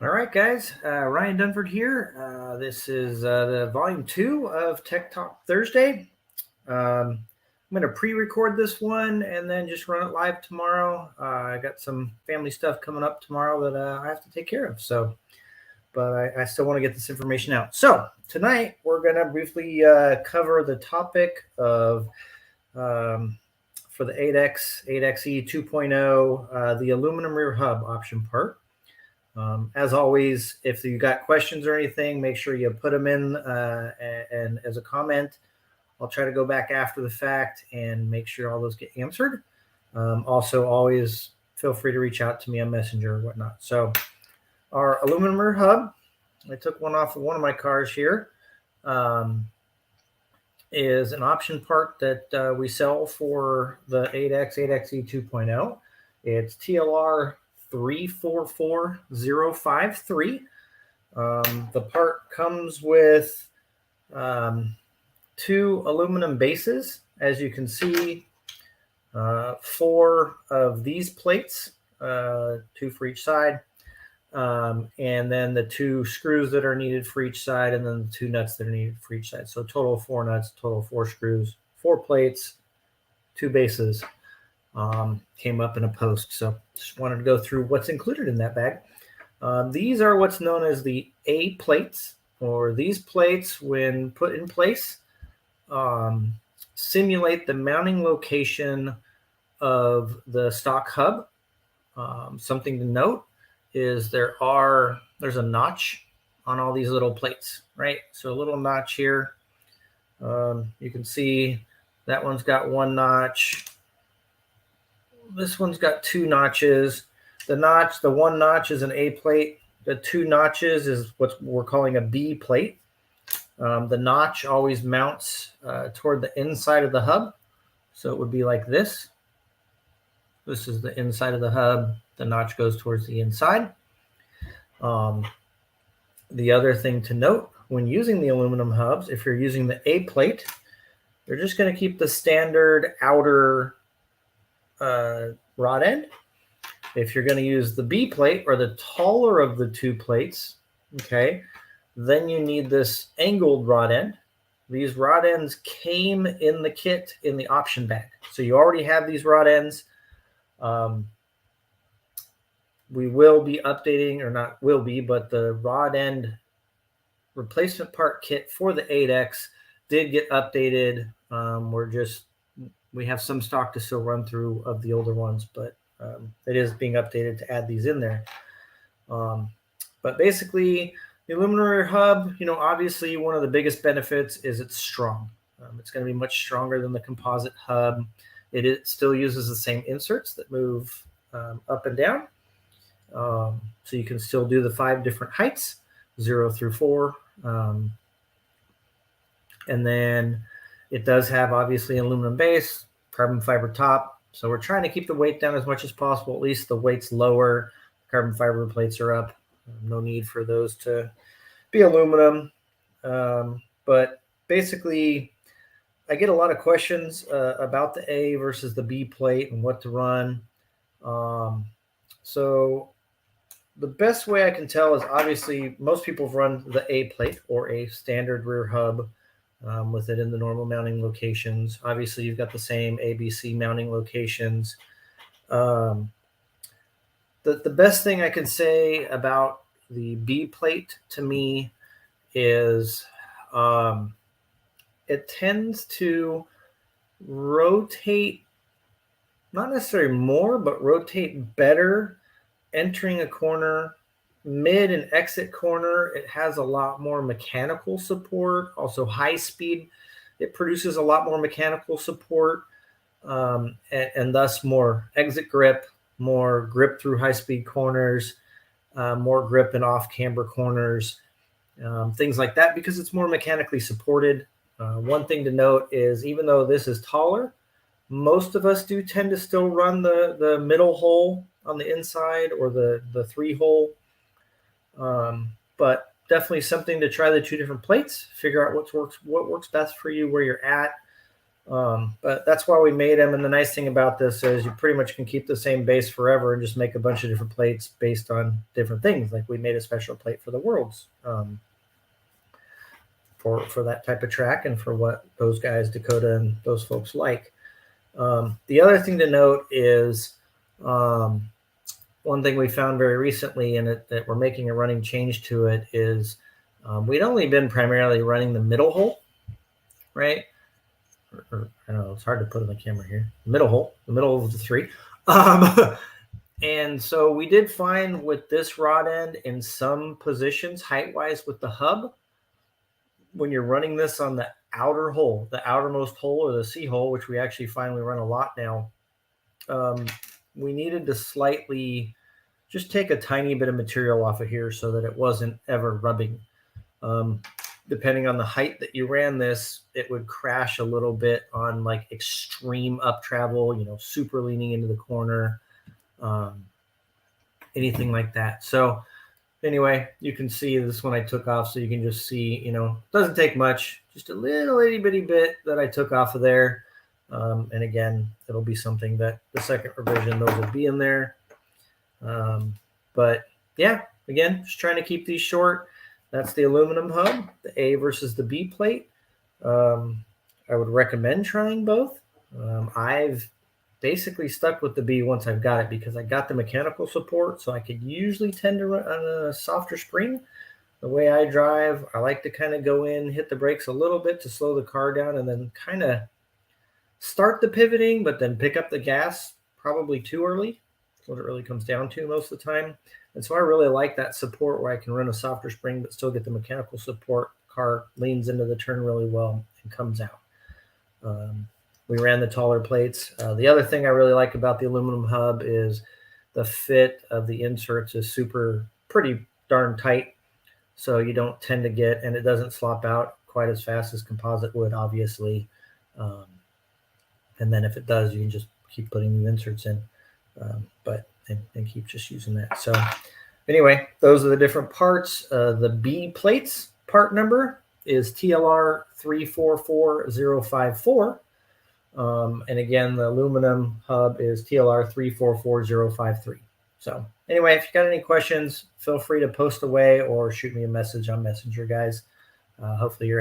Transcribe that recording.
All right, guys. Ryan Dunford here. This is the volume 2 of Tech Talk Thursday. I'm going to pre-record this one and then just run it live tomorrow. I got some family stuff coming up tomorrow that I have to take care of. But I still want to get this information out. So tonight we're going to briefly cover the topic of for the 8X, 8XE 2.0, the aluminum rear hub option part. As always, if you got questions or anything, make sure you put them in and as a comment. I'll try to go back after the fact and make sure all those get answered. Also, always feel free to reach out to me on Messenger or whatnot. So our aluminum rear hub, I took one off of one of my cars here, is an option part that we sell for the 8X, 8XE 2.0. It's TLR 344053. The part comes with 2 aluminum bases. As you can see, 4 of these plates, 2 for each side, and then the 2 screws that are needed for each side, and then the 2 nuts that are needed for each side. So total of 4 nuts, total of 4 screws, 4 plates, 2 bases. Came up in a post. So just wanted to go through what's included in that bag. These are what's known as the A plates, or these plates, when put in place, simulate the mounting location of the stock hub. Something to note is there's a notch on all these little plates, right? So a little notch here. You can see that one's got 1 notch. This one's got 2 notches. The 1 notch is an A plate. The 2 notches is what we're calling a B plate. The notch always mounts toward the inside of the hub. So it would be like this. This is the inside of the hub. The notch goes towards the inside. The other thing to note when using the aluminum hubs, if you're using the A plate, you're just going to keep the standard outer rod end. If you're going to use the B plate, or the taller of the 2 plates, okay, then you need this angled rod end. These rod ends came in the kit in the option bag. So you already have these rod ends. We will be updating, or not will be, but the rod end replacement part kit for the 8X did get updated. We have some stock to still run through of the older ones, but it is being updated to add these in there. But basically, the aluminum rear hub, obviously one of the biggest benefits is it's strong. It's going to be much stronger than the composite hub. It still uses the same inserts that move up and down. So you can still do the 5 different heights, 0 through 4. And then it does have, obviously, an aluminum base, carbon fiber top. So we're trying to keep the weight down as much as possible. At least the weight's lower. Carbon fiber plates are up. No need for those to be aluminum. But basically, I get a lot of questions about the A versus the B plate and what to run. So the best way I can tell is, obviously, most people run the A plate, or a standard rear hub, with it in the normal mounting locations. Obviously, you've got the same ABC mounting locations. The best thing I can say about the B plate to me is it tends to rotate, not necessarily more, but rotate better entering a corner. Mid and exit corner, it has a lot more mechanical support. Also, high speed, it produces a lot more mechanical support, and thus more exit grip, more grip through high speed corners, more grip in off camber corners, things like that, because it's more mechanically supported. One thing to note is, even though this is taller, most of us do tend to still run the middle hole on the inside, or the 3 hole. But definitely something to try the 2 different plates, figure out what works best for you where you're at. But that's why we made them. And the nice thing about this is you pretty much can keep the same base forever and just make a bunch of different plates based on different things. Like we made a special plate for the Worlds, for that type of track and for what those guys, Dakota and those folks, like. The other thing to note is one thing we found very recently, and that we're making a running change to it, is we'd only been primarily running the middle hole, right? Or I don't know, it's hard to put on the camera here. Middle hole, the middle of the three. And so we did find with this rod end in some positions, height-wise with the hub, when you're running this on the outer hole, the outermost hole or the C hole, which we actually find we run a lot now, we needed to slightly just take a tiny bit of material off of here so that it wasn't ever rubbing. Depending on the height that you ran this, it would crash a little bit on like extreme up travel, super leaning into the corner, anything like that. So anyway, you can see this one I took off, so you can just see, doesn't take much, just a little itty bitty bit that I took off of there. And again, it'll be something that the second revision, those will be in there. But yeah, again, just trying to keep these short. That's the aluminum hub, the A versus the B plate. I would recommend trying both. I've basically stuck with the B once I've got it because I got the mechanical support, so I could usually tend to run on a softer spring. The way I drive, I like to kind of go in, hit the brakes a little bit to slow the car down, and then kind of start the pivoting, but then pick up the gas probably too early. That's what it really comes down to most of the time. And so I really like that support where I can run a softer spring but still get the mechanical support. Car leans into the turn really well and comes out. We ran the taller plates. The other thing I really like about the aluminum hub is the fit of the inserts is pretty darn tight. So you don't tend to get, and it doesn't slop out quite as fast as composite would, obviously. And then if it does, you can just keep putting new inserts in, and keep just using that. So anyway, those are the different parts. The B plates part number is TLR 344054. And again, the aluminum hub is TLR 344053. So anyway, if you got any questions, feel free to post away or shoot me a message on Messenger, guys. Hopefully you're